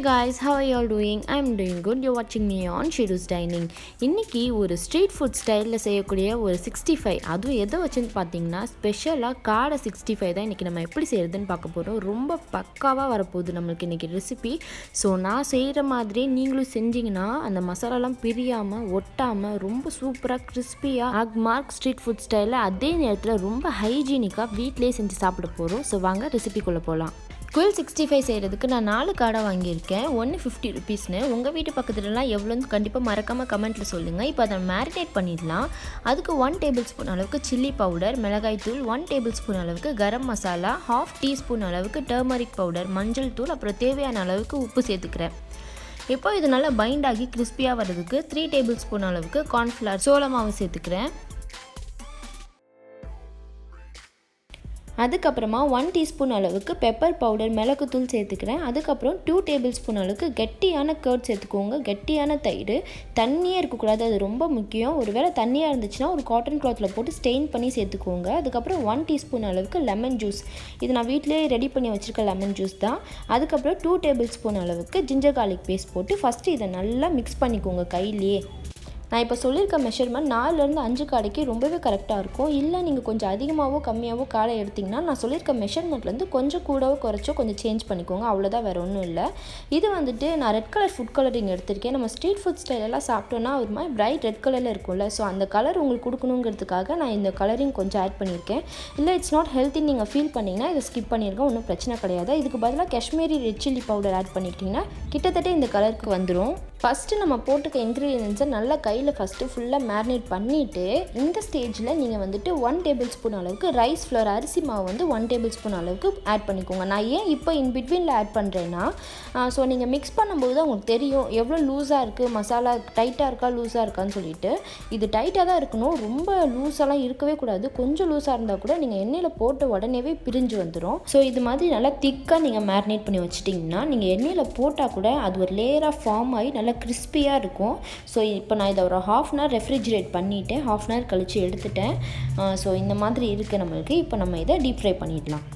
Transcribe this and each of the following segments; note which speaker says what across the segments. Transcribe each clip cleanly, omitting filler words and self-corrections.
Speaker 1: guys, how are you all doing? I'm doing good. You're watching me on Sheeru's Dining. இன்னைக்கு ஒரு street food ஸ்டைலில் செய்யக்கூடிய ஒரு 65, அதுவும் எதை வச்சுன்னு பார்த்தீங்கன்னா ஸ்பெஷலாக காடை 65 தான் இன்றைக்கி நம்ம எப்படி செய்கிறதுன்னு பார்க்க போகிறோம். ரொம்ப பக்காவாக வரப்போகுது நம்மளுக்கு இன்றைக்கி ரெசிபி. ஸோ நான் செய்கிற மாதிரி நீங்களும் செஞ்சிங்கன்னா அந்த மசாலாலாம் பிரியாமல் ஒட்டாமல் ரொம்ப சூப்பராக கிறிஸ்பியாக மார்க் ஸ்ட்ரீட் ஃபுட் ஸ்டைலில் அதே நேரத்தில் ரொம்ப ஹைஜீனிக்காக வீட்டிலே செஞ்சு சாப்பிட போகிறோம். ஸோ வாங்க ரெசிபிக்குள்ளே போகலாம். Quail 65 செய்கிறதுக்கு நான் 4 காடை வாங்கியிருக்கேன். 150 ருபீஸ்னு. உங்கள் வீட்டு பக்கத்துலலாம் எவ்வளோன்னு கண்டிப்பாக மறக்காமல் கமெண்ட்டில் சொல்லுங்கள். இப்போ அதை மேரினேட் பண்ணிடலாம். அதுக்கு 1 டேபிள் ஸ்பூன் அளவுக்கு சில்லி பவுடர், மிளகாய் தூள், 1 டேபிள் ஸ்பூன் அளவுக்கு கரம் மசாலா, 1/2 டீஸ்பூன் அளவுக்கு டர்மரிக் பவுடர், மஞ்சள் தூள், அப்புறம் தேவையான அளவுக்கு உப்பு சேர்த்துக்கிறேன். இப்போ இது நல்லா பைண்ட் ஆகி கிறிஸ்பியாக வர்றதுக்கு 3 டேபிள் ஸ்பூன் அளவுக்கு கார்ன்ஃப்ளவர் சோள மாவு சேர்த்துக்கிறேன். அதுக்கப்புறமா 1 டீஸ்பூன் அளவுக்கு பெப்பர் பவுடர் மிளகுத்தூள் சேர்த்துக்கிறேன். அதுக்கப்புறம் 2 டேபிள் ஸ்பூன் அளவுக்கு கெட்டியான கர்ட் சேர்த்துக்கோங்க. கெட்டியான தயிர், தண்ணியே இருக்கக்கூடாது, அது ரொம்ப முக்கியம். ஒருவேளை தண்ணியாக இருந்துச்சுன்னா ஒரு காட்டன் கிளாத்தில் போட்டு ஸ்டெயின் பண்ணி சேர்த்துக்கோங்க. அதுக்கப்புறம் 1 டீஸ்பூன் அளவுக்கு லெமன் ஜூஸ், இது நான் வீட்டிலே ரெடி பண்ணி வச்சுருக்க லெமன் ஜூஸ் தான். அதுக்கப்புறம் 2 டேபிள் ஸ்பூன் அளவுக்கு ஜிஞ்சர் கார்லிக் பேஸ்ட் போட்டு ஃபஸ்ட்டு இதை நல்லா மிக்ஸ் பண்ணிக்கோங்க கையிலேயே. நான் இப்போ சொல்லியிருக்க மெஷர்மெண்ட் 4லேருந்து 5 காடைக்கு ரொம்பவே கரெக்டாக இருக்கும். இல்லை நீங்கள் கொஞ்சம் அதிகமாகவோ கம்மியாகவோ காடை எடுத்திங்கன்னா நான் சொல்லியிருக்க மெஷர்மெண்ட்லேருந்து கொஞ்சம் கூடவோ குறைச்சோ கொஞ்சம் சேஞ்ச் பண்ணிக்கோங்க, அவ்வளோதான், வேறு ஒன்றும் இல்லை. இது வந்துட்டு நான் ரெட் கலர் ஃபுட் கலரிங் எடுத்திருக்கேன். நம்ம ஸ்ட்ரீட் ஃபுட் ஸ்டைலெல்லாம் சாப்பிட்டோன்னா ஒரு மாதிரி பிரைட் ரெட் கலரில் இருக்கும்ல, ஸோ அந்த கலர் உங்களுக்கு கொடுக்கணுங்கிறதுக்காக நான் இந்த கலரிங் கொஞ்சம் ஆட் பண்ணியிருக்கேன். இல்லை இட்ஸ் நாட் ஹெல்த்தி நீங்கள் ஃபீல் பண்ணிங்கன்னா இதை ஸ்கிப் பண்ணியிருக்கேன், ஒன்றும் பிரச்சனை கிடையாது. இதுக்கு பதிலாக Kashmiri red chilli powder add பண்ணிக்கிட்டிங்கன்னா கிட்டத்தட்ட இந்த கலருக்கு வந்துடும். ஃபஸ்ட்டு நம்ம போட்டுக்க இன்க்ரீடியன்ஸை நல்லா கையில் ஃபஸ்ட்டு ஃபுல்லாக மேரினேட் பண்ணிவிட்டு இந்த ஸ்டேஜில் நீங்கள் வந்துட்டு 1 டேபிள் ஸ்பூன் அளவுக்கு ரைஸ் ஃப்ளவர், அரிசி மாவு வந்து 1 டேபிள் ஸ்பூன் அளவுக்கு ஆட் பண்ணிக்கோங்க. நான் ஏன் இப்போ இன் பிட்வீனில் ஆட் பண்ணுறேன்னா, ஸோ நீங்கள் மிக்ஸ் பண்ணும்போது தான் உங்களுக்கு தெரியும் எவ்வளோ லூஸாக இருக்குது, மசாலா டைட்டாக இருக்கா லூஸாக இருக்கான்னு சொல்லிட்டு. இது டைட்டாக தான் இருக்கணும், ரொம்ப லூஸாலாம் இருக்கவே கூடாது. கொஞ்சம் லூஸாக இருந்தால் கூட நீங்கள் எண்ணெயில் போட்ட உடனேவே பிரிஞ்சு வந்துடும். ஸோ இது மாதிரி நல்லா திக்காக நீங்கள் மேரினேட் பண்ணி வச்சிட்டிங்கன்னா நீங்கள் எண்ணெயில் போட்டால் கூட அது ஒரு லேயராக ஃபார்ம் ஆகி நல்லா கிறிஸ்பியாக இருக்கும். ஸோ இப்போ நான் இதை ஒரு 1/2 அன் ஹவர் ரெஃப்ரிஜிரேட் பண்ணிவிட்டேன், 1/2 அன் ஹவர் கழித்து எடுத்துட்டேன். ஸோ இந்த மாதிரி இருக்குது நம்மளுக்கு. இப்போ நம்ம இதை டீப் ஃப்ரை பண்ணிடலாம்.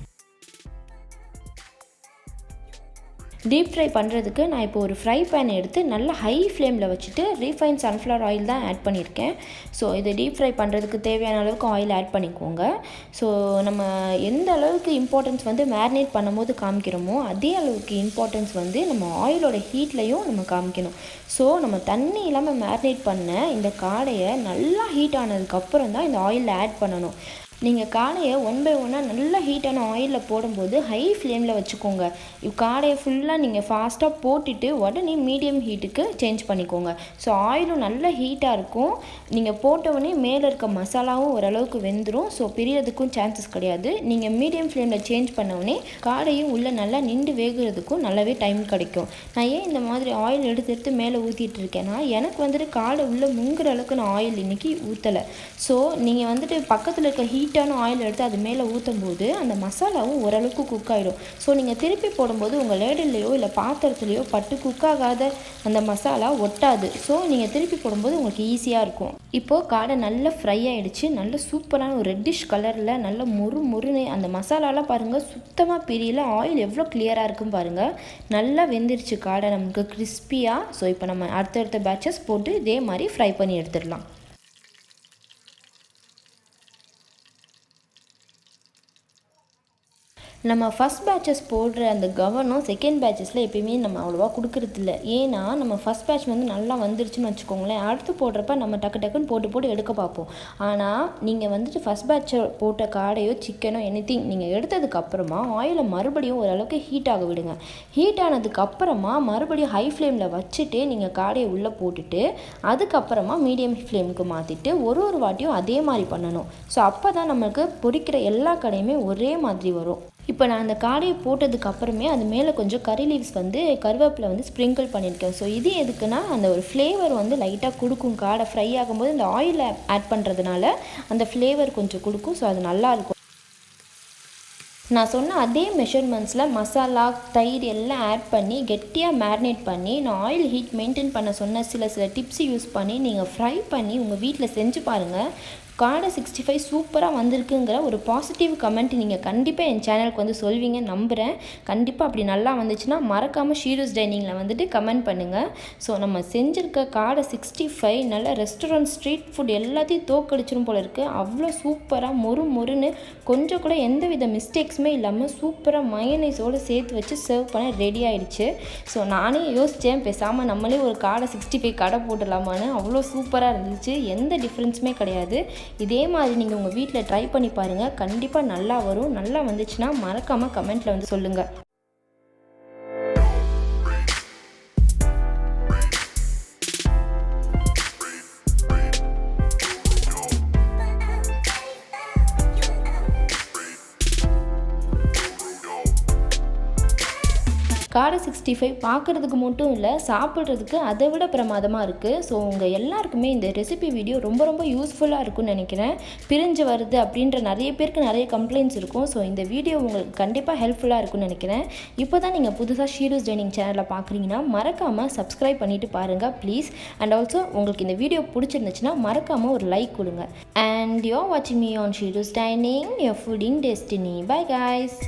Speaker 1: டீப் ஃப்ரை பண்ணுறதுக்கு நான் இப்போ ஒரு ஃப்ரை பேன் எடுத்து நல்லா ஹை ஃப்ளேமில் வச்சுட்டு ரீஃபைன் சன்ஃப்ளவர் ஆயில் தான் ஆட் பண்ணியிருக்கேன். ஸோ இதை டீப் ஃப்ரை பண்ணுறதுக்கு தேவையான அளவுக்கு ஆயில் ஆட் பண்ணிக்கோங்க. ஸோ நம்ம எந்த அளவுக்கு இம்பார்ட்டன்ஸ் வந்து மேரினேட் பண்ணும்போது காமிக்கிறோமோ அதே அளவுக்கு இம்பார்ட்டன்ஸ் வந்து நம்ம ஆயிலோட ஹீட்லையும் நம்ம காமிக்கணும். ஸோ நம்ம தண்ணி இல்லாமல் மேரினேட் பண்ண இந்த காடையை நல்லா ஹீட் ஆனதுக்கப்புறம் தான் இந்த ஆயிலில் ஆட் பண்ணணும். நீங்கள் காடையை 1 பை 1 நல்லா ஹீட்டான ஆயிலில் போடும்போது ஹை ஃப்ளேமில் வச்சுக்கோங்க. காடையை ஃபுல்லாக நீங்கள் ஃபாஸ்ட்டாக போட்டுட்டு உடனே மீடியம் ஹீட்டுக்கு சேஞ்ச் பண்ணிக்கோங்க. ஸோ ஆயிலும் நல்ல ஹீட்டாக இருக்கும். நீங்கள் போட்டவுடனே மேலே இருக்க மசாலாவும் ஓரளவுக்கு வெந்துடும். ஸோ பிரியறதுக்கும் சான்சஸ் கிடையாது. நீங்கள் மீடியம் ஃப்ளேமில் சேஞ்ச் பண்ணவுடனே காடையும் உள்ளே நல்லா நின்று வேகிறதுக்கும் நல்லாவே டைம் கிடைக்கும். நான் ஏன் இந்த மாதிரி ஆயில் எடுத்து மேலே ஊற்றிட்டு இருக்கேன்னா, எனக்கு வந்துட்டு காடை உள்ளே முங்குற அளவுக்கு நான் ஆயில் இன்றைக்கி ஊற்றலை. ஸோ நீங்கள் வந்துட்டு பக்கத்தில் இருக்க ஹீட்டான ஆயில் எடுத்து அது மேலே ஊற்றும் போது அந்த மசாலாவும் ஓரளவுக்கு குக் ஆகிடும். ஸோ நீங்கள் திருப்பி போடும்போது உங்கள் லேடல்லையோ இல்லை பாத்திரத்துலையோ பட்டு குக் ஆகாத அந்த மசாலா ஒட்டாது. ஸோ நீங்கள் திருப்பி போடும்போது உங்களுக்கு ஈஸியாக இருக்கும். இப்போது காடை நல்லா ஃப்ரை ஆகிடுச்சு. நல்ல சூப்பரான ஒரு ரெட்டிஷ் கலரில் நல்ல மொறுன்னு அந்த மசாலாலாம் பாருங்கள், சுத்தமாக பிரியல. ஆயில் எவ்வளோ கிளியராக இருக்குன்னு பாருங்கள். நல்லா வெந்துருச்சு காடை நமக்கு கிறிஸ்பியாக. ஸோ இப்போ நம்ம அடுத்தடுத்த பேட்சஸ் போட்டு இதே மாதிரி ஃப்ரை பண்ணி எடுத்துடலாம். நம்ம ஃபஸ்ட் பேட்சஸ் போடுற அந்த கவனம் செகண்ட் பேட்சஸில் எப்பயுமே நம்ம அவ்வளோவா கொடுக்குறதில்ல. ஏன்னா நம்ம ஃபஸ்ட் பேட்ச் வந்து நல்லா வந்துருச்சுன்னு வச்சுக்கோங்களேன், அடுத்து போடுறப்ப நம்ம டக்குன்னு போட்டு எடுக்க பார்ப்போம். ஆனால் நீங்கள் வந்துட்டு ஃபஸ்ட் பேட்சை போட்ட காடையோ சிக்கனோ எனிதிங் நீங்கள் எடுத்ததுக்கப்புறமா ஆயிலை மறுபடியும் ஓரளவுக்கு ஹீட் ஆக விடுங்க. ஹீட் ஆனதுக்கப்புறமா மறுபடியும் ஹை ஃப்ளேமில் வச்சுட்டு நீங்கள் காடையை உள்ளே போட்டுட்டு அதுக்கப்புறமா மீடியம் ஃப்ளேமுக்கு மாற்றிட்டு ஒரு வாட்டியும் அதே மாதிரி பண்ணணும். ஸோ அப்போ தான் நம்மளுக்கு பொரிக்கிற எல்லா கடையுமே ஒரே மாதிரி வரும். இப்போ நான் அந்த காடையை போட்டதுக்கு அப்புறமே அது மேலே கொஞ்சம் கறி லீவ்ஸ் வந்து கருவேப்பிலை வந்து ஸ்ப்ரிங்கிள் பண்ணியிருக்கேன். ஸோ இது எதுக்குன்னா அந்த ஒரு ஃப்ளேவர் வந்து லைட்டாக கொடுக்கும். காடை ஃப்ரை ஆகும்போது இந்த ஆயிலை ஆட் பண்ணுறதுனால அந்த ஃப்ளேவர் கொஞ்சம் கொடுக்கும். ஸோ அது நல்லாயிருக்கும். நான் சொன்ன அதே மெஷர்மெண்ட்ஸில் மசாலா, தயிர் எல்லாம் ஆட் பண்ணி கெட்டியாக மேரினேட் பண்ணி நான் ஆயில் ஹீட் மெயின்டைன் பண்ண சொன்ன சில டிப்ஸ் யூஸ் பண்ணி நீங்கள் ஃப்ரை பண்ணி உங்கள் வீட்டில் செஞ்சு பாருங்கள். காடை 65 சூப்பராக வந்திருக்குங்கிற ஒரு பாசிட்டிவ் கமெண்ட் நீங்கள் கண்டிப்பாக என் சேனலுக்கு வந்து சொல்வீங்க நம்புகிறேன். கண்டிப்பாக அப்படி நல்லா வந்துச்சுன்னா மறக்காமல் ஷீரூஸ் டைனிங்கில் வந்துட்டு கமெண்ட் பண்ணுங்கள். ஸோ நம்ம செஞ்சுருக்க காடை 65 நல்ல ரெஸ்டாரண்ட் ஸ்ட்ரீட் ஃபுட் எல்லாத்தையும் தோக்கடிச்சிரும் போல இருக்குது. அவ்வளோ சூப்பராக மொறுன்னு கொஞ்சம் கூட எந்த வித மிஸ்டேக்ஸுமே இல்லாமல் சூப்பராக மயோனைஸோடு சேர்த்து வச்சு சர்வ் பண்ண ரெடி ஆகிடுச்சு. ஸோ நானே யோசித்தேன், பேசாமல் நம்மளே ஒரு காடை 65 கடை போட்டுடலாமான்னு. அவ்வளோ சூப்பராக இருந்துச்சு, எந்த டிஃப்ரென்ஸுமே கிடையாது. இதே மாதிரி நீங்கள் உங்கள் வீட்டில் ட்ரை பண்ணி பாருங்கள், கண்டிப்பாக நல்லா வரும். நல்லா வந்துச்சுன்னா மறக்காமல் கமெண்ட்டில் வந்து சொல்லுங்கள். காடை 65 பார்க்குறதுக்கு மட்டும் இல்லை, சாப்பிட்றதுக்கு அதை விட பிரமாதமாக இருக்குது. ஸோ உங்கள் எல்லாருக்குமே இந்த ரெசிபி வீடியோ ரொம்ப யூஸ்ஃபுல்லாக இருக்கும்னு நினைக்கிறேன். பிரிஞ்சு வருது அப்படின்ற நிறைய பேருக்கு நிறைய கம்ப்ளைண்ட்ஸ் இருக்கும். ஸோ இந்த வீடியோ உங்களுக்கு கண்டிப்பாக ஹெல்ப்ஃபுல்லாக இருக்கும்னு நினைக்கிறேன். இப்போ தான் நீங்கள் புதுசாக ஷீரூஸ் டைனிங் சேனலில் பார்க்குறீங்கன்னா மறக்காமல் சப்ஸ்கிரைப் பண்ணிவிட்டு பாருங்கள் ப்ளீஸ். அண்ட் ஆல்சோ உங்களுக்கு இந்த வீடியோ பிடிச்சிருந்துச்சுன்னா மறக்காமல் ஒரு லைக் கொடுங்க. அண்ட் யூ ஆர் வாட்சிங் me on Sheeru's dining, your fooding destiny. Bye guys.